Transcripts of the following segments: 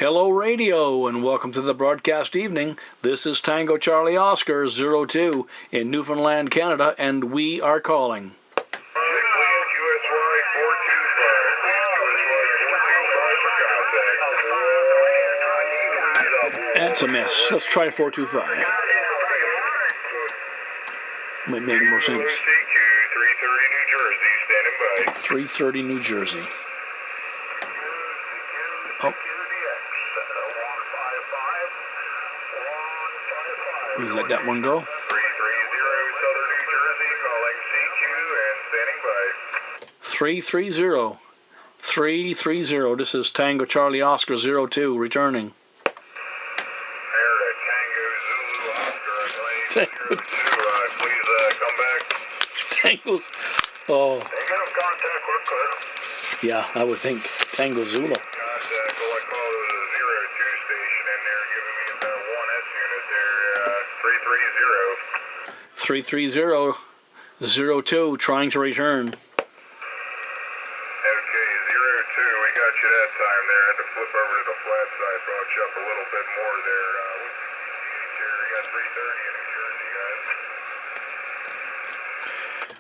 Hello radio and welcome to the broadcast evening. This is Tango Charlie Oscar 02 in Newfoundland, Canada, and we are calling. That's a miss. Let's try 425. Might make more sense. 330 New Jersey. Oh. We let that one go. 330. 330. This is Tango Charlie Oscar 02 returning. Tango. Please come back. Tango's. Oh. Yeah, I would think. Tango Zulu. Contact, I call it a 02 station in there, giving me about 1S unit there, 330. 330 02, trying to return. Okay, 02, we got you that time there. Had to flip over to the flat side, brought you up a little bit more there. We got 330 in New Jersey, guys.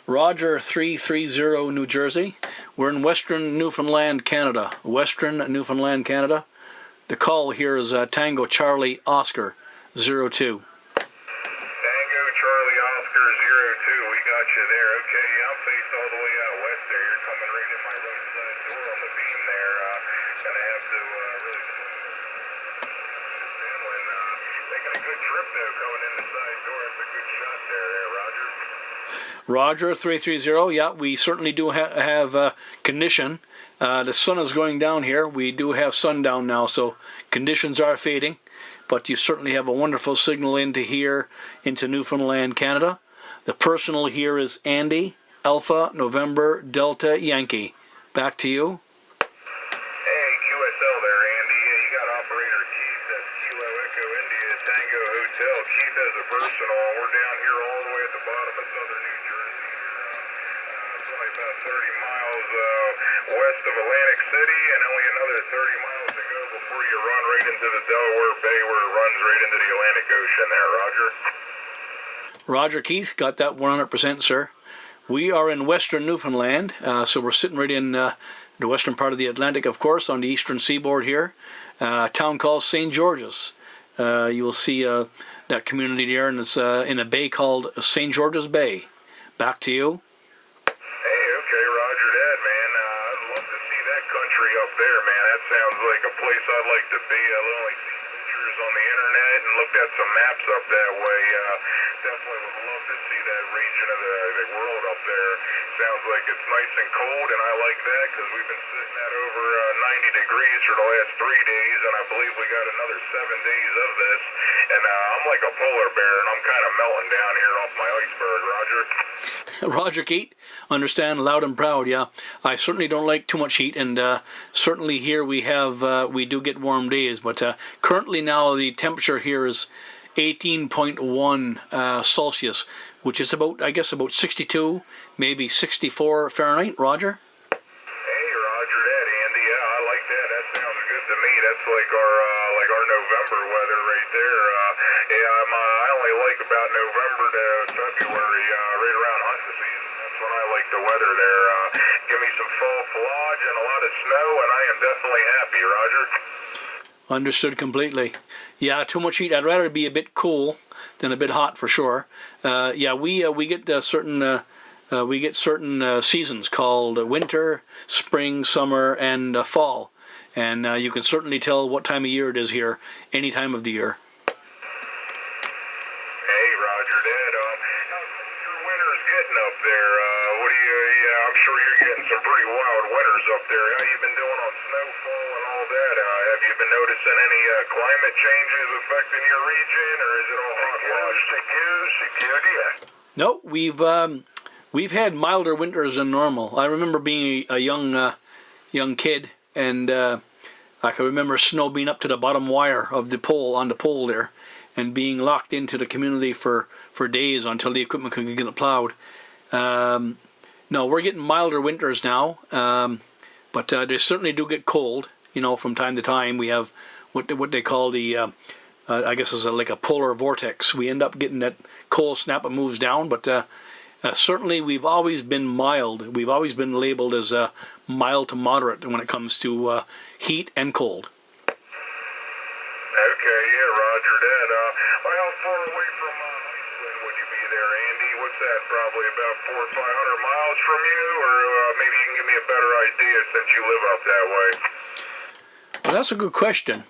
Roger, 330 New Jersey. We're in Western Newfoundland, Canada. Western Newfoundland, Canada. The call here is Tango Charlie Oscar 02. Tango Charlie Oscar 02, we got you there. Okay, I'm faced all the way out west there. You're coming right in my right side door on the beam there. Gonna have to really taking a good trip though, coming in the side door. That's a good shot there, Roger. Roger, 330. Yeah, we certainly do have condition. The sun is going down here. We do have sundown now, so conditions are fading. But you certainly have a wonderful signal into here, into Newfoundland, Canada. The personal here is Andy, Alpha, November, Delta, Yankee. Back to you. Hey, QSL there, Andy. You got operator Keith. That's Kilo Echo India, Tango Hotel. Keith has a personal. We're down here all the way at the bottom of southern New Jersey. It's only about 30 miles west of Atlantic City and only another 30 miles to go before you run right into the Delaware Bay where it runs right into the Atlantic Ocean there, Roger. Roger, Keith, got that 100%, sir. We are in Western Newfoundland, so we're sitting right in the western part of the Atlantic, of course, on the eastern seaboard here. A town called St. George's. You will see that community there, and it's in a bay called St. George's Bay. Back to you. Hey, okay, Roger that, man. I'd love to see that country up there, man. That sounds like a place I'd like to be. I've only seen pictures on the internet and looked at some maps up that way. Definitely would love to see that region of the world up there. Sounds like it's nice and cold, and I like that because we've been sitting at over 90 degrees for the last 3 days, and I believe we got another 7 days of this. And I'm like a polar bear, and I'm kind of melting down here off my iceberg, Roger. Roger, Keith. Understand, loud and proud. Yeah, I certainly don't like too much heat, and certainly here we do get warm days. But currently now the temperature here is 18.1 Celsius, which is about, I guess, about 62, maybe 64 Fahrenheit. Roger. Hey, Roger that, Andy. Yeah, I like that. That sounds good to me. That's like our November weather right there. I only like about November to February, right around hunting season. That's when I like the weather there. Give me some fall foliage and a lot of snow, and I am definitely happy, Roger. Understood completely. Yeah, too much heat. I'd rather be a bit cool than a bit hot for sure. Yeah, we get certain seasons called winter, spring, summer, and fall, and you can certainly tell what time of year it is here, any time of the year. Hey, Roger that. How's your winters getting up there? I'm sure you're getting some pretty wild winters up there. How you been doing on snowfall and all that? Have you been noticing any climate changes affecting your region, or is it all hogwash? No, we've had milder winters than normal. I remember being a young kid, and I can remember snow being up to the bottom wire of the pole, on the pole there, and being locked into the community for days until the equipment could get it plowed. No, we're getting milder winters now, but they certainly do get cold. You know, from time to time we have what they call the I guess is like a polar vortex. We end up getting that cold snap that moves down, but certainly we've always been mild. We've always been labeled as mild to moderate when it comes to heat and cold. Okay, yeah, roger that. Well, how far away from Iceland would you be there, Andy? What's that, probably about 400 or 500 miles from you? Or maybe you can give me a better idea since you live up that way. Well, that's a good question.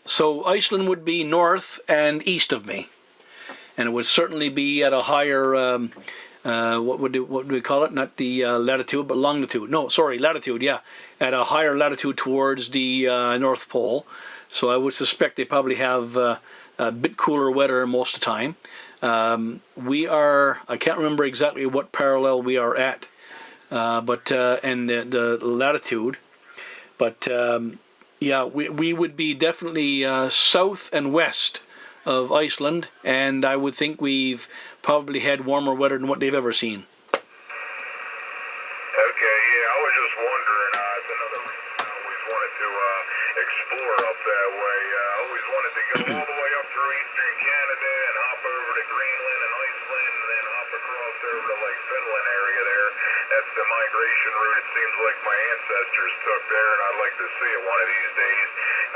So Iceland would be north and east of me, and it would certainly be at a higher, what would we call it? Not the latitude, but longitude. No, sorry, latitude, yeah. At a higher latitude towards the North Pole. So I would suspect they probably have a bit cooler weather most of the time. We are, I can't remember exactly what parallel we are at, but and the latitude. But yeah, we would be definitely south and west of Iceland, and I would think we've probably had warmer weather than what they've ever seen. Okay, yeah, I was just wondering. It's another reason I always wanted to explore up that way. I always wanted to go all the way up through eastern Canada and hop over to Greenland and Iceland, and then hop across over to like Finland area there. That's the migration route it seems like my ancestors took there, and I'd like to see it one of these days.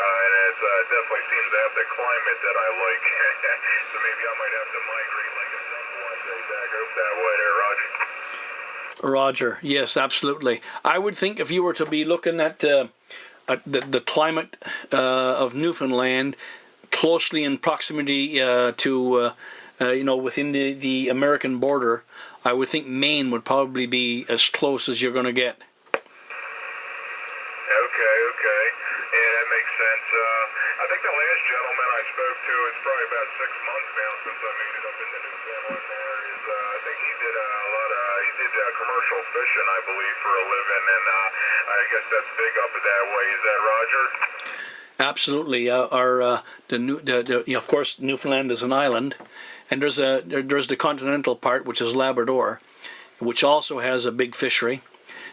And it definitely seems to have the climate that I like. So maybe I might have to migrate like a duck one day back up that way there, Roger. Roger, yes, absolutely. I would think if you were to be looking at the climate of Newfoundland closely in proximity to, within the American border, I would think Maine would probably be as close as you're going to get. Okay. Yeah, that makes sense. I think the last gentleman I spoke to, it's probably about 6 months now since I made it up into Newfoundland there, is I think he did commercial fishing, I believe, for a living, and I guess that's big up that way. Is that Roger? Absolutely. Of course, Newfoundland is an island, and there's the continental part, which is Labrador, which also has a big fishery.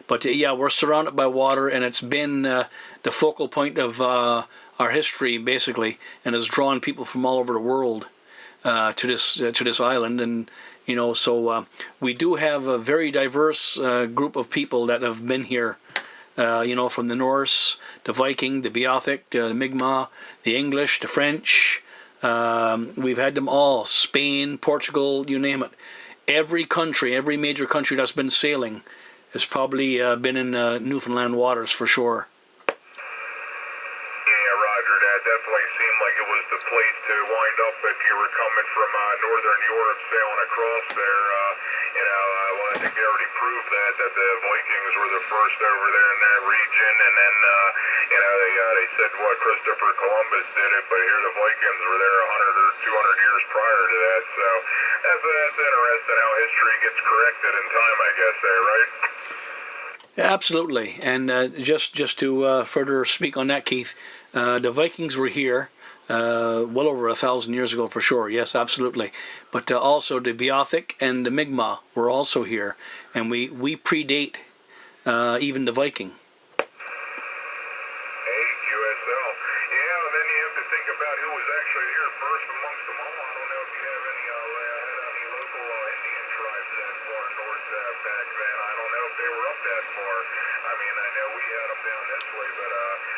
But yeah, we're surrounded by water, and it's been the focal point of our history, basically, and has drawn people from all over the world to this island. And so we do have a very diverse group of people that have been here. From the Norse, the Viking, the Beothuk, the Mi'kmaq, the English, the French. We've had them all. Spain, Portugal, you name it. Every major country that's been sailing has probably been in Newfoundland waters for sure. Yeah, Roger, that definitely seemed like it was the place to wind up if you were coming from northern Europe sailing across there. Well, I think they already proved that the Vikings were the first over there in that region, and then they said Christopher Columbus did it, but here the Vikings were there 100 or 200 years prior to that. So that's interesting how history gets corrected in time, I guess. There, right? Absolutely, and just to further speak on that, Keith, the Vikings were here well over 1,000 years ago for sure. Yes, absolutely. But also the Beothuk and the Mi'kmaq were also here, and we predate even the Viking. Hey, QSL. Yeah, then you have to think about who was actually here first amongst them all. I don't know if you have any local Indian tribes that far north back then. I don't know if they were up that far. I mean, I know we had them down this way, but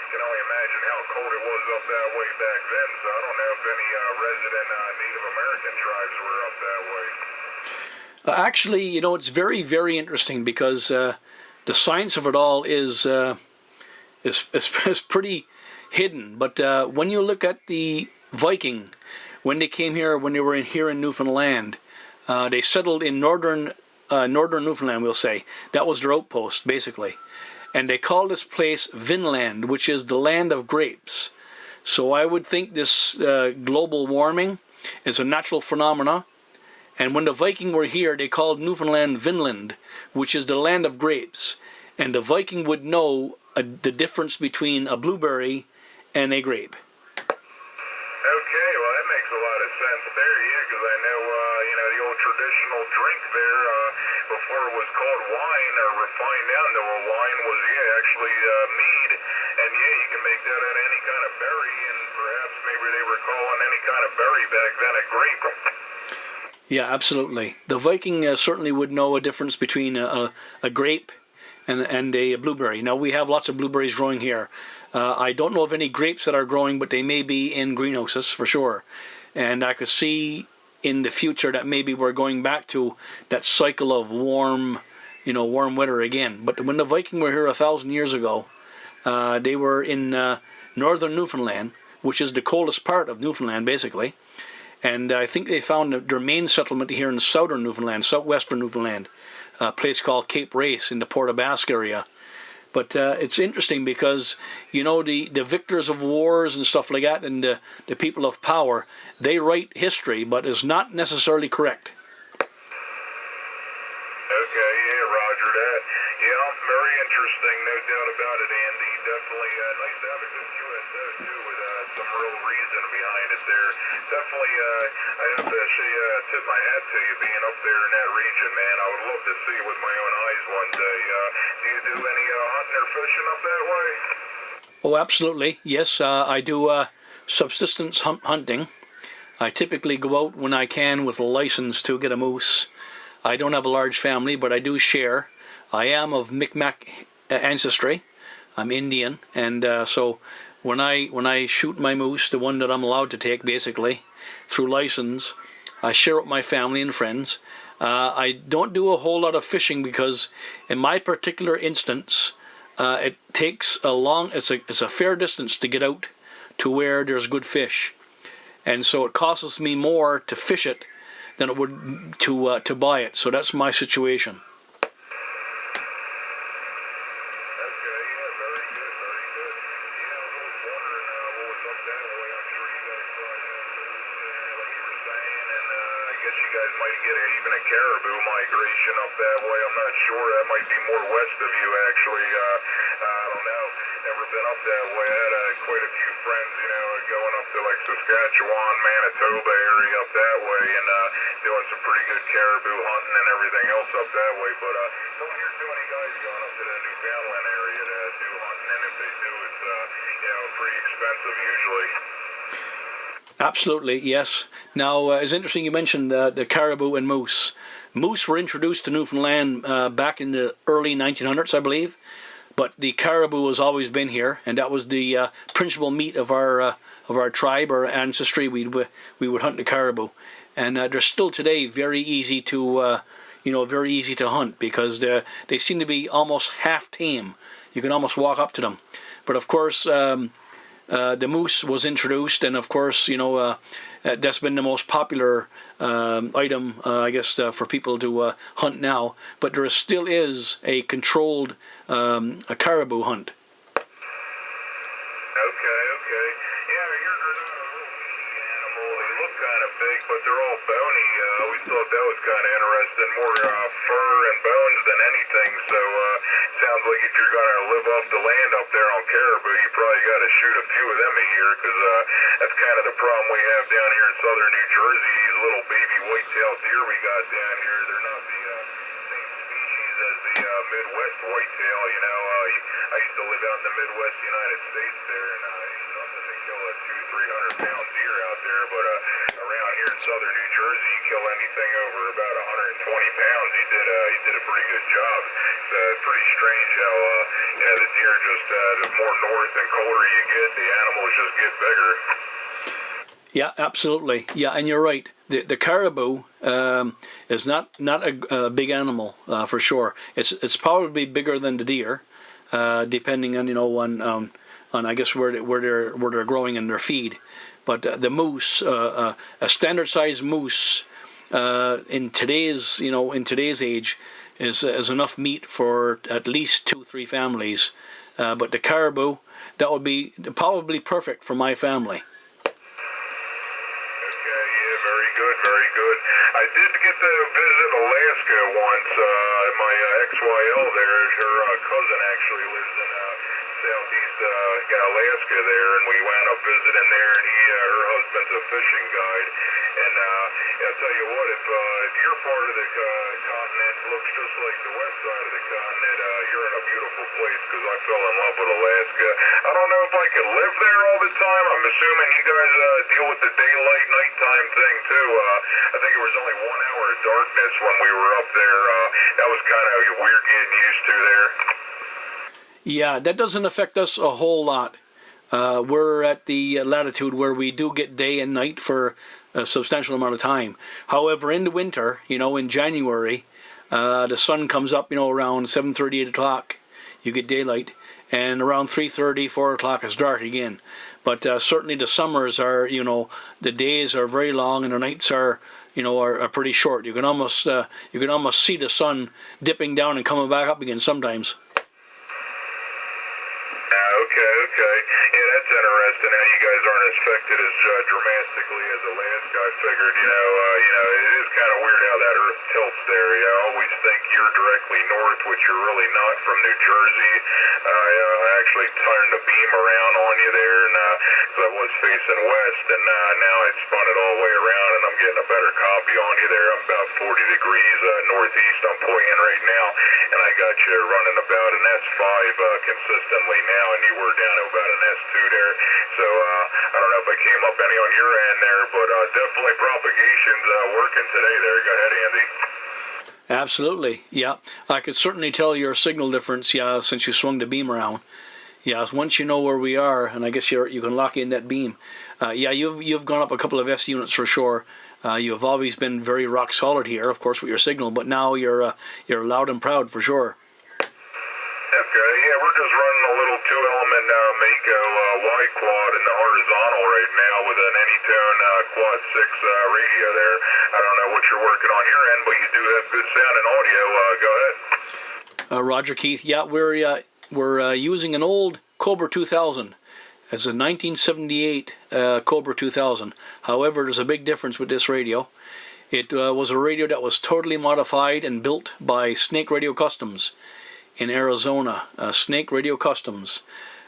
can only imagine how cold it was up that way back then. So I don't know if any resident Native American tribes were up that way. Actually, it's very, very interesting because the science of it all is pretty hidden. But when you look at the Viking, when they came here, when they were here in Newfoundland, they settled in northern Newfoundland, we'll say. That was their outpost, basically. And they called this place Vinland, which is the land of grapes. So I would think this global warming is a natural phenomena. And when the Viking were here, they called Newfoundland Vinland, which is the land of grapes. And the Viking would know the difference between a blueberry and a grape. Okay, well that makes a lot of sense there, yeah, because I know, the old traditional drink there, before it was called wine or refined down to a wine was, actually mead feed, and yeah, you can make that out of any kind of berry, and perhaps maybe they were calling any kind of berry back then a grape. Yeah, absolutely. The Viking certainly would know a difference between a grape and a blueberry. Now, we have lots of blueberries growing here. I don't know of any grapes that are growing, but they may be in greenhouses for sure. And I could see in the future that maybe we're going back to that cycle of warm, warm weather again. But when the Viking were here 1,000 years ago, they were in northern Newfoundland, which is the coldest part of Newfoundland, basically. And I think they found their main settlement here in southern Newfoundland, southwestern Newfoundland, a place called Cape Race in the Port aux Basques area. But it's interesting because, the victors of wars and stuff like that, and the people of power, they write history, but it's not necessarily correct. Okay, yeah, roger that. Yeah, very interesting, no doubt about it, Andy. Definitely nice to have a good QSO, too, with some real reason behind it there. Definitely, I have to say, tip my hat to you being up there in that region, man. I would love to see it with my own eyes one day. Do you do any hunting or fishing up that way? Oh, absolutely. Yes, I do subsistence hunting. I typically go out when I can with a license to get a moose. I don't have a large family, but I do share. I am of Mi'kmaq ancestry. I'm Indian, and so when I shoot my moose, the one that I'm allowed to take, basically through license, I share it with my family and friends. I don't do a whole lot of fishing because, in my particular instance, it takes it's a fair distance to get out to where there's good fish, and so it costs me more to fish it than it would to buy it. So that's my situation. Caribou migration up that way. I'm not sure. That might be more west of you, actually. I don't know. Never been up that way. I had quite a few friends, going up to like Saskatchewan, Manitoba area up that way, and doing some pretty good caribou hunting and everything else up that way. But don't hear too many guys going up to the Newfoundland area to do hunting, and if they do, it's pretty expensive usually. Absolutely, yes. Now, it's interesting you mentioned the caribou and moose. Moose were introduced to Newfoundland back in the early 1900s, I believe. But the caribou has always been here, and that was the principal meat of our tribe, our ancestry. We would hunt the caribou, and they're still today very easy to hunt because they seem to be almost half tame. You can almost walk up to them. But of course, the moose was introduced, and of course, that's been the most popular item, I guess, for people to hunt now. But there still is a controlled a caribou hunt. Okay. Yeah, they're not a real meaty animal. They look kind of big, but they're all bony. I always thought that was kind of interesting. More fur and bones than anything. So sounds like if you're going to live off the land up there on caribou, you probably got to shoot a few of them a year, because that's kind of the problem we have down here in southern New Jersey. These little baby white-tailed deer we got down here, they're not the same species as the Midwest whitetail. I used to live out in the Midwest United States there, and nothing to kill a 200-300 pound deer out there, but around here in southern New Jersey, you kill anything over about 120 pounds. You did a pretty good job. It's pretty strange how the deer just the more north and colder you get, the animals just get bigger. Yeah, absolutely. Yeah, and you're right. The caribou is not a big animal for sure. It's probably bigger than the deer, depending on I guess where they're growing in their feed. But the moose, a standard sized moose, in today's age, is enough meat for at least 2-3 families. But the caribou, that would be probably perfect for my family. Very good. I did get to visit Alaska once. My ex-YL there, her cousin actually lives in southeast Alaska there, and we wound up visiting there, and her husband's a fishing guide. And I'll tell you what, if your part of the continent looks just like the west side of the continent, you're in a beautiful place, because I fell in love with Alaska. I don't know if I could live there all the time. I'm assuming you guys deal with the daylight, nighttime thing, too. I think it was only 1 hour of darkness when we were up there. That was kind of weird getting used to there. Yeah, that doesn't affect us a whole lot. We're at the latitude where we do get day and night for a substantial amount of time. However, in the winter, in January, the sun comes up, around 7:30, 8 o'clock, you get daylight, and around 3:30, 4 o'clock it's dark again. But certainly the summers are, the days are very long and the nights are, are pretty short. You can almost see the sun dipping down and coming back up again sometimes. Okay. Yeah, that's interesting how you guys aren't affected as dramatically as Alaska. I figured, it is kind of weird how that Earth tilts there. I always think you're directly north, which you're really not from New Jersey. I actually turned the beam around on you there, and so I was facing west, and now I spun it all the way around, and I'm getting a better copy on you there. I'm about 40 degrees northeast I'm pointing right now, and I got you running about an S5 consistently now, and you were down to about an S2 there. So I don't know if I came up any on your end there, but definitely propagation's working today there. Go ahead, Andy. Absolutely, yeah. I could certainly tell your signal difference, yeah, since you swung the beam around. Yeah, once you know where we are, and I guess you can lock in that beam. Yeah, you've gone up a couple of S units for sure. You have always been very rock solid here, of course, with your signal, but now you're loud and proud for sure. Okay, yeah, we're just running a little 2-element Mako Y-quad in the horizontal right now with an Anytone Quad 6 radio there. I don't know what you're working on your end, but you do have good sound and audio. Go ahead. Roger, Keith. Yeah, we're using an old Cobra 2000. It's a 1978 Cobra 2000. However, there's a big difference with this radio. It was a radio that was totally modified and built by Snake Radio Customs in Arizona. Snake Radio Customs.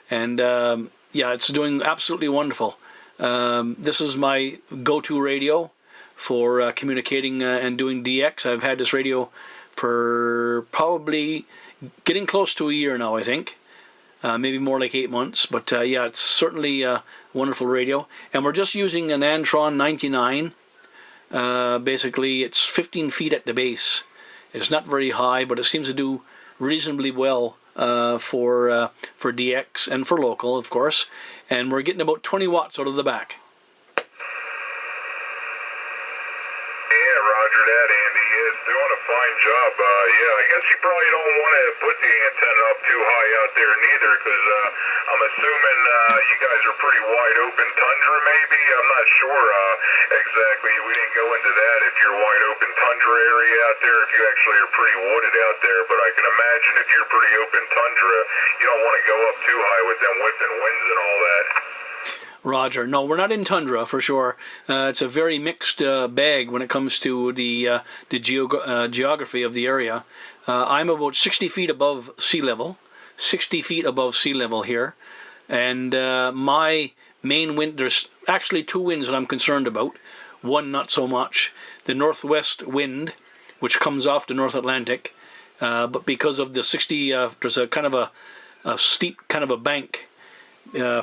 And yeah, it's doing absolutely wonderful. This is my go-to radio for communicating and doing DX. I've had this radio for probably getting close to a year now, I think. Maybe more like 8 months, but yeah, it's certainly a wonderful radio. And we're just using an Antron 99. Basically, it's 15 feet at the base. It's not very high, but it seems to do reasonably well for DX and for local, of course. And we're getting about 20 watts out of the back. Yeah, roger that, Andy. It's doing a fine job. Yeah, I guess you probably don't want to put the antenna up too high out there neither, because I'm assuming you guys are pretty wide open tundra, maybe? I'm not sure exactly. We didn't go into that if you're wide open tundra area out there, if you actually are pretty wooded out there, but I can imagine if you're pretty open tundra, you don't want to go up too high with them whipping winds and all that. Roger. No, we're not in tundra for sure. It's a very mixed bag when it comes to the geography of the area. I'm about 60 feet above sea level, 60 feet above sea level here, and my main wind, there's actually two winds that I'm concerned about. One not so much, the northwest wind, which comes off the North Atlantic, but because of the 60, there's a kind of a steep kind of a bank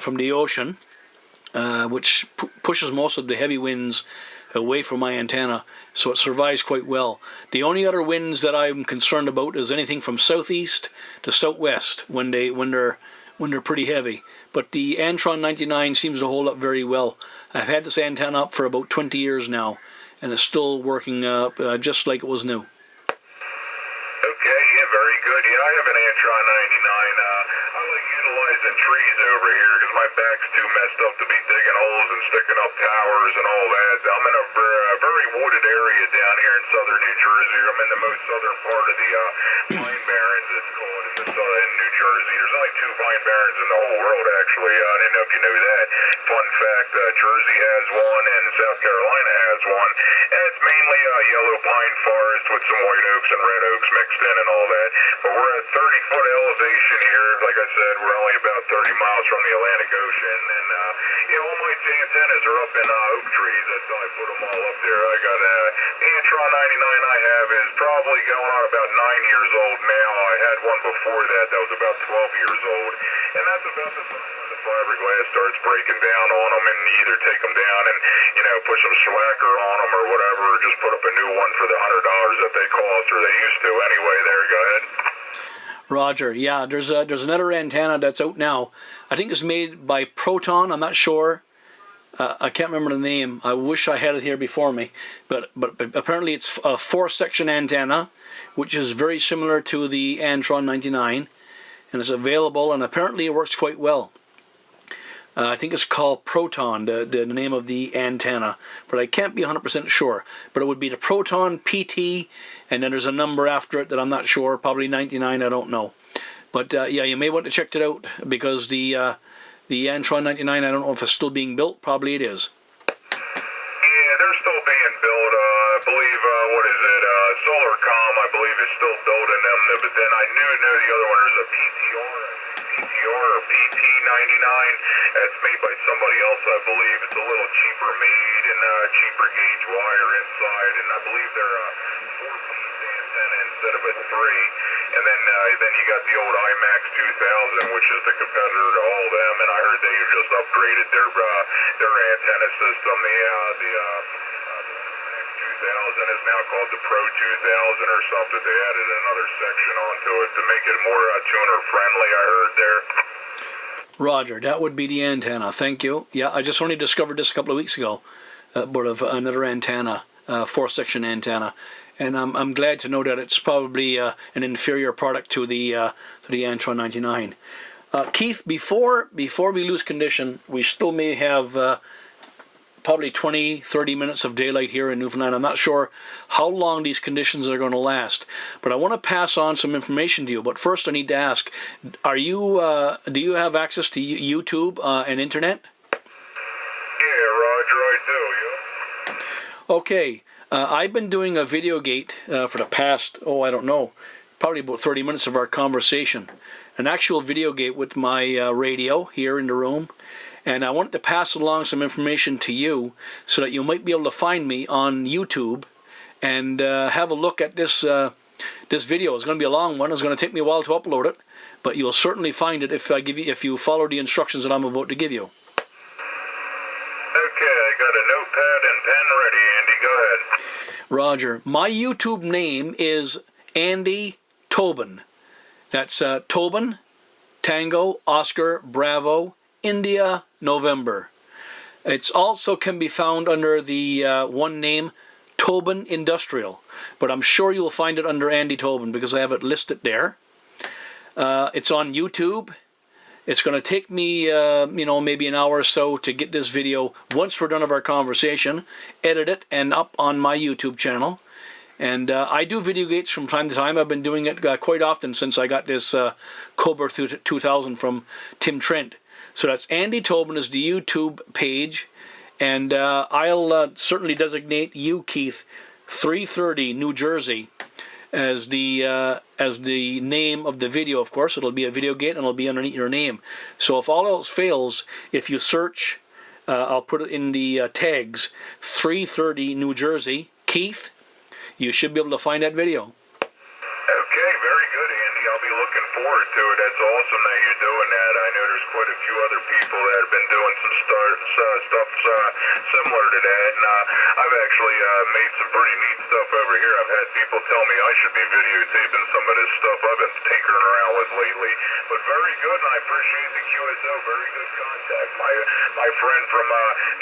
from the ocean, which pushes most of the heavy winds away from my antenna, so it survives quite well. The only other winds that I'm concerned about is anything from southeast to southwest when they're pretty heavy. But the Antron 99 seems to hold up very well. I've had this antenna up for about 20 years now, and it's still working just like it was new. Okay, yeah, very good. Yeah, I have an Antron 99. I like utilizing trees over here because my back's too messed up to be digging holes and sticking up towers and all that. I'm in a very wooded area down here in southern New Jersey. I'm in the most southern part of the Pine Barrens, it's called. in New Jersey. There's only 2 pine barrens in the whole world, actually. I didn't know if you knew that. Fun fact, Jersey has one and South Carolina has one. And it's mainly a yellow pine forest with some white oaks and red oaks mixed in and all that. But we're at 30-foot elevation here. Like I said, we're only about 30 miles from the Atlantic Ocean. And, all my antennas are up in oak trees. That's how I put them all up there. I got the Antron 99 I have is probably going on about 9 years old now. I had one before that was about 12 years old. And that's about the time when the fiberglass starts breaking down on them, and you either take them down and, put some slacker on them or whatever, or just put up a new one for the $100 that they cost, or they used to anyway. There, go ahead. Roger. Yeah, there's another antenna that's out now. I think it's made by Proton. I'm not sure. I can't remember the name. I wish I had it here before me. But apparently it's a 4-section antenna, which is very similar to the Antron 99, and it's available, and apparently it works quite well. I think it's called Proton, the name of the antenna, but I can't be 100% sure. But it would be the Proton PT, and then there's a number after it that I'm not sure, probably 99, I don't know. But yeah, you may want to check it out, because the Antron 99, I don't know if it's still being built. Probably it is. Yeah, they're still being built. I believe, what is it, Solarcom, I believe, is still building them. But then I knew the other one, there's a PTR or PT99. That's made by somebody else, I believe. It's a little cheaper made and cheaper gauge wire inside. And I believe they're a 4-piece antenna instead of a 3. And then you got the old IMAX 2000, which is the competitor to all them. And I heard they just upgraded their antenna system. The IMAX 2000 is now called the Pro 2000 or something. They added another section onto it to make it more tuner friendly, I heard there. Roger, that would be the antenna. Thank you. Yeah, I just only discovered this a couple of weeks ago, but of another antenna, 4-section antenna. And I'm glad to know that it's probably an inferior product to the Antron 99. Keith, before we lose condition, we still may have probably 20-30 minutes of daylight here in Newfoundland. I'm not sure how long these conditions are going to last, but I want to pass on some information to you. But first I need to ask, do you have access to YouTube and internet? Yeah, Roger, I do, yeah. Okay. I've been doing a VideoGate for the past, I don't know, probably about 30 minutes of our conversation. An actual VideoGate with my radio here in the room. And I wanted to pass along some information to you so that you might be able to find me on YouTube and have a look at this video. It's going to be a long one. It's going to take me a while to upload it, but you'll certainly find it if you follow the instructions that I'm about to give you. Okay, I got a notepad and pen ready, Andy. Go ahead. Roger. My YouTube name is Andy Tobin. That's Tobin, Tango, Oscar, Bravo, India, November. It's also can be found under the one name, Tobin Industrial. But I'm sure you'll find it under Andy Tobin because I have it listed there. It's on YouTube. It's going to take me, maybe an hour or so to get this video, once we're done with our conversation, edit it, and up on my YouTube channel. And I do VideoGates from time to time. I've been doing it quite often since I got this Cobra 2000 from Tim Trent. So that's Andy Tobin is the YouTube page. And I'll certainly designate you, Keith, 330 New Jersey, as the name of the video. Of course, it'll be a VideoGate and it'll be underneath your name. So if all else fails, if you search, I'll put it in the tags, 330 New Jersey, Keith, you should be able to find that video. Okay, very good, Andy. I'll be looking forward to it. That's awesome that you're doing that. I know there's quite a few other people that have been doing some stuff similar to that, and I've actually made some pretty neat stuff over here. I've had people tell me I should be videotaping some of this stuff I've been tinkering around with lately. But very good, and I appreciate the QSO. Very good contact. My friend from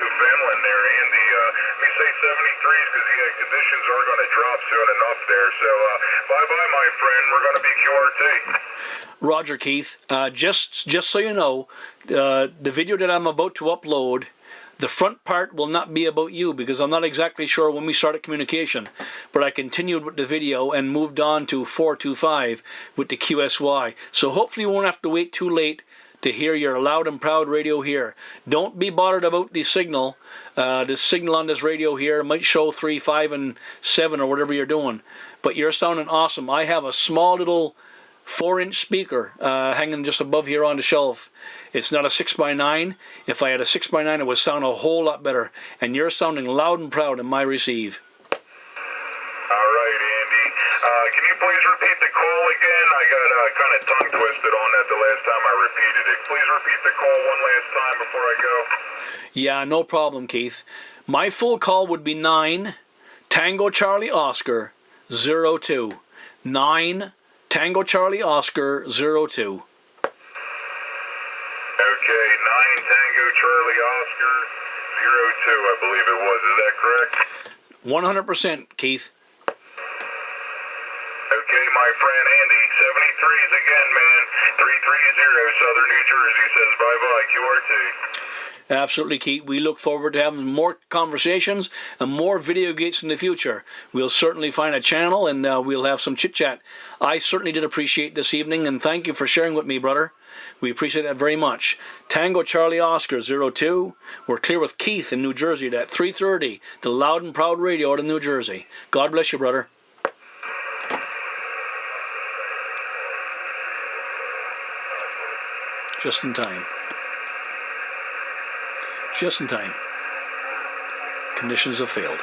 Newfoundland there, Andy, me say 73s because conditions are going to drop soon enough there. So bye-bye, my friend. We're going to be QRT. Roger, Keith. Just so you know, the video that I'm about to upload, The front part will not be about you because I'm not exactly sure when we started communication, but I continued with the video and moved on to 425 with the QSY. So hopefully you won't have to wait too late to hear your loud and proud radio here. Don't be bothered about the signal. The signal on this radio here might show 3, 5, and 7 or whatever you're doing, but you're sounding awesome. I have a small little 4-inch speaker hanging just above here on the shelf. It's not a 6x9. If I had a 6x9, it would sound a whole lot better. And you're sounding loud and proud in my receive. All right, Andy. Can you please repeat the call again? I got kind of tongue twisted on that the last time I repeated it. Please repeat the call one last time before I go. Yeah, no problem, Keith. My full call would be 9 Tango Charlie Oscar 02. 9 Tango Charlie Oscar 02. Okay, 9 Tango Charlie Oscar 02, I believe it was. Is that correct? 100%, Keith. Okay, my friend Andy, 73s again, man. 330 Southern New Jersey says bye-bye, QRT. Absolutely, Keith. We look forward to having more conversations and more VideoGates in the future. We'll certainly find a channel and we'll have some chit-chat. I certainly did appreciate this evening, and thank you for sharing with me, brother. We appreciate that very much. Tango Charlie Oscar 02. We're clear with Keith in New Jersey at 330, the loud and proud radio out of New Jersey. God bless you, brother. Just in time. Just in time. Conditions have failed.